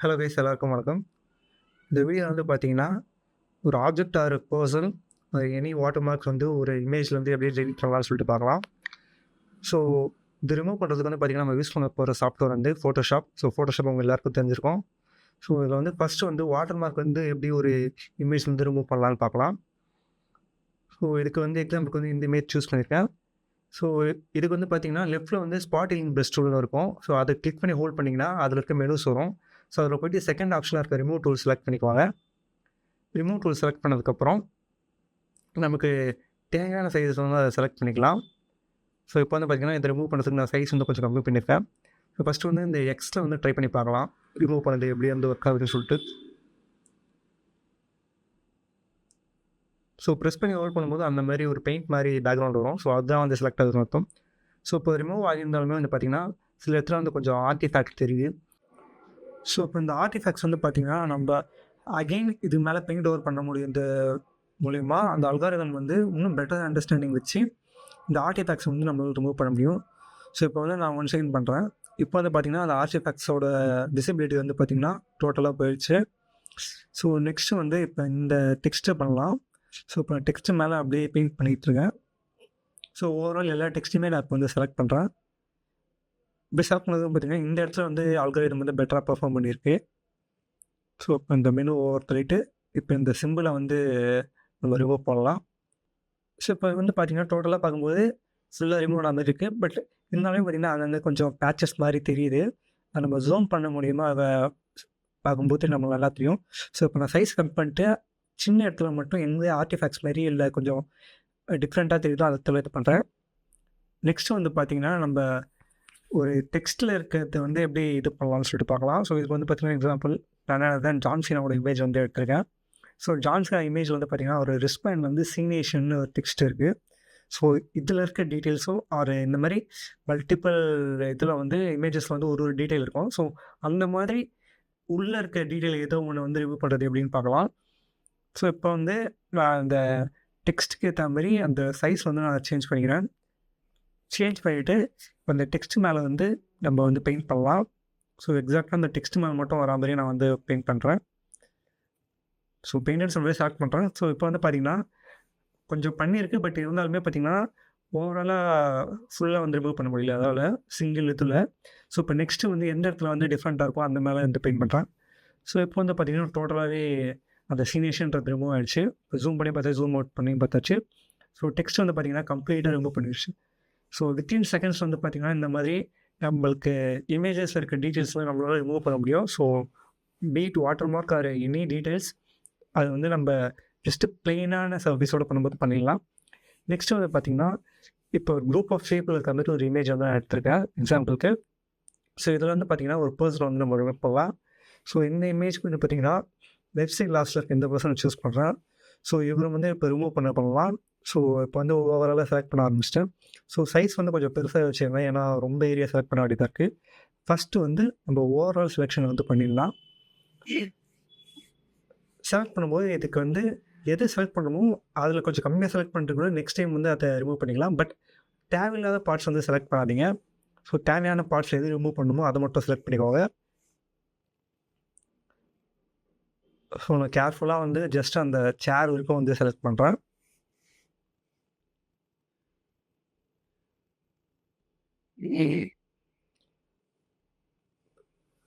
Hello guys, எல்லாருக்கும் வணக்கம். இந்த வீடியோ வந்து பார்த்தீங்கன்னா, ஒரு object or person any watermarks வந்து ஒரு இமேஜ்லேருந்து எப்படி டெலிட் பண்ணலாம்னு சொல்லிட்டு பார்க்கலாம். ஸோ இது ரிமூவ் பண்ணுறதுக்கு வந்து பார்த்தீங்கன்னா, நம்ம யூஸ் பண்ண போகிற சாஃப்ட்வேர் வந்து ஃபோட்டோஷாப். ஸோ ஃபோட்டோஷாப் உங்கள் எல்லாருக்கும் தெரிஞ்சிருக்கும். ஸோ இதில் வந்து ஃபஸ்ட்டு வந்து வாட்டர் மார்க் வந்து எப்படி ஒரு இமேஜ்லேருந்து ரிமூவ் பண்ணலான்னு பார்க்கலாம். ஸோ இதுக்கு வந்து எக்ஸாம்பிளுக்கு வந்து இந்த இமேஜ் சூஸ் பண்ணியிருக்கேன். ஸோ இதுக்கு வந்து பார்த்தீங்கன்னா, லெஃப்ட்டில் வந்து ஸ்பாட்டிங் பெஸ்ட் டூல்னு இருக்கும். ஸோ அதை கிளிக் பண்ணி ஹோல்ட் பண்ணிங்கன்னா, அதில் இருக்க மெனுஸ் வரும். ஸோ அதில் போய்ட்டு செகண்ட் ஆப்ஷனில் இருக்க ரிமூவ் டூல் செலக்ட் பண்ணிக்குவாங்க. ரிமூவ் டூல் செலக்ட் பண்ணதுக்கப்புறம் நமக்கு தேவையான சைஸஸ் வந்து அதை செலக்ட் பண்ணிக்கலாம். ஸோ இப்போ வந்து பார்த்திங்கன்னா, இதை ரிமூவ் பண்ணுறதுக்கு நான் சைஸ் வந்து கொஞ்சம் கம்மி பண்ணியிருக்கேன். ஸோ ஃபஸ்ட்டு வந்து இந்த எக்ஸில் வந்து ட்ரை பண்ணி பார்க்கலாம், ரிமூவ் பண்ணது எப்படி வந்து ஒர்க் ஆகுதுன்னு சொல்லிட்டு. ஸோ ப்ரெஸ் பண்ணி ஹோல்ட் பண்ணும்போது அந்த மாதிரி ஒரு பெயிண்ட் மாதிரி பேக்ரவுண்ட் வரும். ஸோ அதுதான் வந்து செலக்ட் ஆகுதுன்னு அர்த்தம். ஸோ இப்போ ரிமூவ் ஆகியிருந்தாலுமே வந்து பார்த்திங்கன்னா, சில இடத்துல வந்து கொஞ்சம் ஆர்டிஃபேக்ட் தெரியுது. ஸோ இப்போ இந்த ஆர்டிஃபேக்ட்ஸ் வந்து பார்த்திங்கன்னா, நம்ம அகெயின் இது மேலே பெயிண்ட் ஓவர் பண்ண முடியும். இந்த மூலிமா அந்த அல்காரிதம் வந்து இன்னும் பெட்டர் அண்டர்ஸ்டாண்டிங் வச்சு இந்த ஆர்டிஃபேக்ட்ஸ் வந்து நம்ம ரிமூவ் பண்ண முடியும். ஸோ இப்போ வந்து நான் ஒன் செகண்ட் பண்ணுறேன். இப்போ வந்து பார்த்திங்கன்னா, அந்த ஆர்டிஃபேக்ட்ஸோட விசிபிலிட்டி வந்து பார்த்திங்கன்னா டோட்டலாக போயிடுச்சு. ஸோ நெக்ஸ்ட்டு வந்து இப்போ இந்த டெக்ஸ்ட்டை பண்ணலாம். ஸோ இப்போ டெக்ஸ்ட்டு மேலே அப்படியே பெயிண்ட் பண்ணிகிட்ருக்கேன். ஸோ ஓவரால் எல்லா டெக்ஸ்ட்டுமே நான் இப்போ வந்து செலக்ட் பண்ணுறேன். இப்படி செலக்ட் பண்ணது பார்த்திங்கன்னா, இந்த இடத்துல வந்து அல்காரிதம் வந்து பெட்டராக பெர்ஃபார்ம் பண்ணியிருக்கு. ஸோ இப்போ இந்த மெனு ஓவர் தள்ளிட்டு இப்போ இந்த சிம்பிளை வந்து நம்ம ரிமூவ் பண்ணலாம். ஸோ இப்போ வந்து பார்த்திங்கன்னா, டோட்டலாக பார்க்கும்போது ஃபுல்லாக ரிமூவ் ஆன மாதிரி இருக்குது. பட் இருந்தாலும் பார்த்திங்கன்னா, அங்கங்கே கொஞ்சம் பேச்சஸ் மாதிரி தெரியுது. அதை நம்ம ஜூம் பண்ண முடியுமா அதை பார்க்கும்போது நம்ம நல்லா தெரியும். ஸோ இப்போ நான் சைஸ் கட் பண்ணிட்டு சின்ன இடத்துல மட்டும் எந்த ஆர்டிஃபேக்ட்ஸ் மாதிரி இல்லை கொஞ்சம் டிஃப்ரெண்ட்டாக தெரியுதோ அதை தவிர்த்து பண்ணுறேன். நெக்ஸ்ட்டு வந்து பார்த்திங்கன்னா, நம்ம ஒரு டெக்ஸ்ட்டில் இருக்கிறது வந்து எப்படி இது பண்ணலாம்னு சொல்லிட்டு பார்க்கலாம். ஸோ இதுக்கு வந்து பார்த்திங்கன்னா, எக்ஸாம்பிள் நான் ஜான் சீனாவோட இமேஜ் வந்து எடுத்திருக்கேன். ஸோ ஜான் சீனா இமேஜ் வந்து பார்த்திங்கன்னா, ஒரு ரிஸ்பேண்ட் வந்து சீனேஷன் ஒரு டெக்ஸ்ட் இருக்குது. ஸோ இதில் இருக்க டீட்டெயில்ஸும் ஒரு இந்த மாதிரி மல்டிபிள் இதில் வந்து இமேஜஸில் வந்து ஒரு டீட்டெயில் இருக்கும். ஸோ அந்த மாதிரி உள்ளே இருக்க டீட்டெயில் ஏதோ ஒன்று வந்து ரிமூவ் பண்ணுறது எப்படின்னு பார்க்கலாம். ஸோ இப்போ வந்து நான் அந்த டெக்ஸ்ட்டுக்கு ஏற்ற மாதிரி அந்த சைஸ் வந்து நான் சேஞ்ச் பண்ணிக்கிறேன். சேஞ்ச் பண்ணிவிட்டு இப்போ அந்த டெக்ஸ்ட் மேலே வந்து நம்ம வந்து பெயிண்ட் பண்ணலாம். ஸோ எக்ஸாக்டாக அந்த டெக்ஸ்ட் மேலே மட்டும் வரா மாதிரி நான் வந்து பெயிண்ட் பண்ணுறேன். ஸோ பெயிண்டட் சொல்லி ஸ்டார்ட் பண்ணுறேன். ஸோ இப்போ வந்து பார்த்திங்கன்னா, கொஞ்சம் பண்ணியிருக்கு. பட் இருந்தாலுமே பார்த்திங்கன்னா, ஓவராலாக ஃபுல்லாக வந்து ரிமூவ் பண்ண முடியல, அதாவது சிங்கிள் இதில். ஸோ இப்போ நெக்ஸ்ட்டு வந்து எந்த இடத்துல வந்து டிஃப்ரெண்ட்டாக இருக்கும் அந்த மேலே வந்து பெயிண்ட் பண்ணுறேன். ஸோ இப்போ வந்து பார்த்திங்கன்னா, டோட்டலாகவே அந்த சீனேஷன்றது ரிமூவ் ஆகிடுச்சு. இப்போ ஜூம் பண்ணி பார்த்தா ஜூம் அவுட் பண்ணி பார்த்தாச்சு. ஸோ டெக்ஸ்ட் வந்து பார்த்திங்கன்னா கம்ப்ளீட்டாக ரிமூவ் பண்ணிடுச்சு. ஸோ வித்தின் செகண்ட்ஸ் வந்து பார்த்திங்கன்னா, இந்த மாதிரி நம்மளுக்கு இமேஜஸ் இருக்க டீட்டெயில்ஸ்லாம் நம்மளால் ரிமூவ் பண்ண முடியும். So beat watermark or any details அது வந்து நம்ம ஜஸ்ட்டு ப்ளெயினான சர்வீஸோடு பண்ணும்போது பண்ணிடலாம். நெக்ஸ்ட்டு வந்து பார்த்திங்கன்னா, இப்போ ஒரு குரூப் ஆஃப் ஷேப்பில் இருக்க மாதிரி ஒரு இமேஜ் வந்து நான் எடுத்திருக்கேன் எக்ஸாம்பிளுக்கு. ஸோ இதில் வந்து பார்த்திங்கன்னா, ஒரு பர்சன் வந்து நம்ம ரிமூவ் பண்ணலாம். ஸோ இந்த இமேஜ்க்கு வந்து பார்த்திங்கன்னா, வெப்சைட் லாஸ்ட்டில் இருக்க இந்த பர்சனை சூஸ் பண்ணுறேன். ஸோ இவரை வந்து இப்போ ரிமூவ் பண்ணலாம். ஸோ இப்போ வந்து ஓவராலாக செலக்ட் பண்ண ஆரம்பிச்சிட்டேன். ஸோ சைஸ் வந்து கொஞ்சம் பெருசாக வச்சுருந்தேன், ஏன்னா ரொம்ப ஏரியா செலக்ட் பண்ண வேண்டியதாக இருக்குது. ஃபஸ்ட்டு வந்து நம்ம ஓவரால் செலெக்ஷன் வந்து பண்ணிடலாம். செலக்ட் பண்ணும்போது இதுக்கு வந்து எது செலக்ட் பண்ணணுமோ அதில் கொஞ்சம் கம்மியாக செலக்ட் பண்ணிட்டு கூட நெக்ஸ்ட் டைம் வந்து அதை ரிமூவ் பண்ணிக்கலாம். பட் தேவையில்லாத பார்ட்ஸ் வந்து செலக்ட் பண்ணாதீங்க. ஸோ தேவையான பார்ட்ஸ் எது ரிமூவ் பண்ணணுமோ அதை மட்டும் செலக்ட் பண்ணிக்கோங்க. ஸோ நான் கேர்ஃபுல்லாக வந்து ஜஸ்ட் அந்த சேர் வரைக்கும் வந்து செலக்ட் பண்ணுறேன்.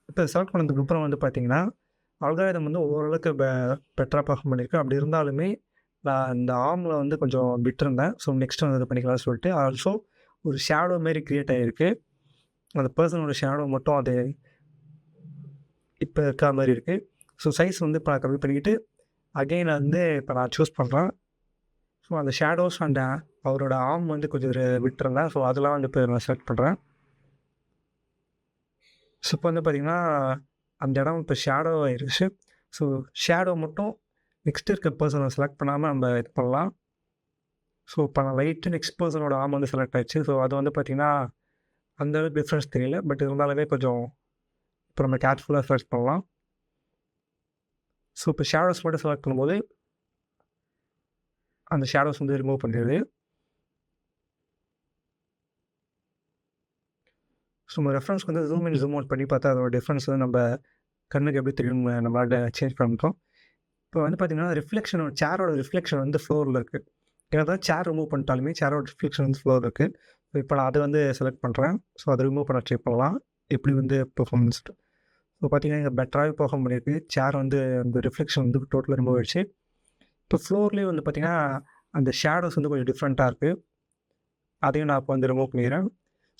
இப்போ செலக்ட் பண்ணதுக்கப்புறம் வந்து பார்த்திங்கன்னா, அல்காரிதம் வந்து ஓரளவுக்கு பெட்டராக பெர்ஃபார்ம் பண்ணியிருக்கு. அப்படி இருந்தாலுமே நான் இந்த ஆர்மில் வந்து கொஞ்சம் விட்டுருந்தேன். ஸோ நெக்ஸ்ட் வந்து இது பண்ணிக்கலாம்னு சொல்லிட்டு ஆல்சோ ஒரு ஷேடோ மாரி க்ரியேட் ஆகிருக்கு. அந்த பர்சனோட ஷேடோ மட்டும் அது இப்போ இருக்கிற மாதிரி இருக்குது. ஸோ சைஸ் வந்து இப்போ நான் கம்மி பண்ணிக்கிட்டு அகெயின் வந்து இப்போ நான் சூஸ் பண்ணுறேன். ஸோ அந்த ஷேடோஸ் அண்ட் அவரோட ஆர்ம் வந்து கொஞ்சம் விட்டுருந்தேன். ஸோ அதெல்லாம் வந்து இப்போ நான் செலக்ட் பண்ணுறேன். ஸோ இப்போ வந்து பார்த்திங்கன்னா, அந்த இடம் இப்போ ஷேடோ ஆகிடுச்சு. ஸோ ஷேடோ மட்டும் நெக்ஸ்ட் இருக்க பர்சனை செலக்ட் பண்ணாமல் நம்ம இது பண்ணலாம். ஸோ இப்போ நான் லைட்டு நெக்ஸ்ட் பர்சனோட ஆர்ம் வந்து செலக்ட் ஆகிடுச்சு. ஸோ அது வந்து பார்த்திங்கன்னா, அந்தளவுக்கு டிஃப்ரென்ஸ் தெரியல. பட் இருந்தாலுமே கொஞ்சம் இப்போ நம்ம கேர்ஃபுல்லாக சர்ச் பண்ணலாம். ஸோ இப்போ ஷேடோஸ் மட்டும் செலக்ட் பண்ணும்போது அந்த ஷேடோஸ் வந்து ரிமூவ் பண்ணிடுது. ஸோ நம்ம ரெஃபரன்ஸ்க்கு வந்து ஜூம் இன் ஜூம் அவுட் பண்ணி பார்த்தா அதோட டிஃப்ரென்ஸ் வந்து நம்ம கண்ணுக்கு எப்படி தெரியும் நம்மளால சேஞ்ச் பண்ணிட்டோம். இப்போ வந்து பார்த்தீங்கன்னா, சேரோட ரிஃப்ளெக்ஷன் வந்து ஃப்ளோரில் இருக்குது. ஏதாவது சேர் ரிமூவ் பண்ணிட்டாலுமே சேரோட ரிஃப்ளெக்ஷன் வந்து ஃப்ளோர் இருக்குது. இப்போ நான் அதை வந்து செலக்ட் பண்ணுறேன். ஸோ அதை ரிமூவ் பண்ண ட்ரை பண்ணலாம். எப்படி வந்து பெர்ஃபார்மன்ஸ் இப்போ பார்த்தீங்கன்னா, இங்கே பெட்டராகவே பெர்ஃபார்ம் பண்ணியிருக்கு. சேர் வந்து அந்த ரிஃப்ளெக்ஷன் வந்து டோட்டலாக ரிமூவ் ஆயிடுச்சு. இப்போ ஃப்ளோர்லேயே வந்து பார்த்தீங்கன்னா, அந்த ஷேடோஸ் வந்து கொஞ்சம் டிஃப்ரெண்ட்டாக இருக்குது. அதையும் நான் இப்போ வந்து ரிமூவ் பண்ணிடுறேன்.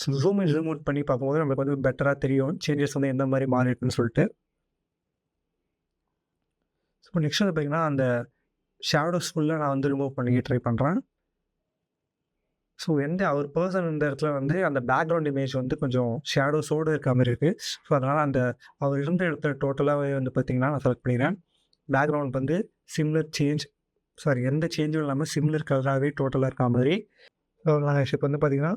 ஸோ ஜூம் அவுட் பண்ணி பார்க்கும்போது நம்மளுக்கு வந்து பெட்டராக தெரியும். சேஞ்சஸ் வந்து எந்த மாதிரி மாறி இருக்குன்னு சொல்லிட்டு. ஸோ நெக்ஸ்ட் வந்து பார்த்தீங்கன்னா, அந்த ஷேடோஸ் ஃபுல்லாக நான் வந்து ரிமூவ் பண்ணி ட்ரை பண்ணுறேன். ஸோ ஒரு பர்சன் இந்த இடத்துல வந்து அந்த பேக்ரவுண்ட் இமேஜ் வந்து கொஞ்சம் ஷேடோஸோடு இருக்க மாதிரி இருக்குது. ஸோ அதனால் அவர் இருந்த இடத்துல டோட்டலாகவே வந்து பார்த்திங்கன்னா நான் செலக்ட் பண்ணிடுறேன். பேக்ரவுண்ட் வந்து எந்த சேஞ்சும் இல்லாமல் சிமிலர் கலராகவே டோட்டலாக இருக்க மாதிரி. ஸோ நான் இப்போ வந்து பார்த்திங்கன்னா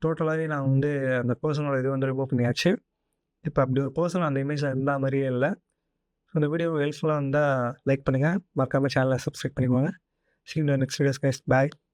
டோட்டலாகவே நான் வந்து அந்த பர்சனோட இது வந்து ரிமூவ் பண்ணியாச்சு. இப்போ அப்படி ஒரு பர்சன் அந்த இமேஜில் இருந்த மாதிரியே இல்லை. ஸோ இந்த வீடியோ ஹெல்ப்ஃபுல்லாக இருந்தால் லைக் பண்ணுங்கள். மறக்காமல் சேனலை சப்ஸ்கிரைப் பண்ணிக்கோங்க. See you in the next videos guys. Bye.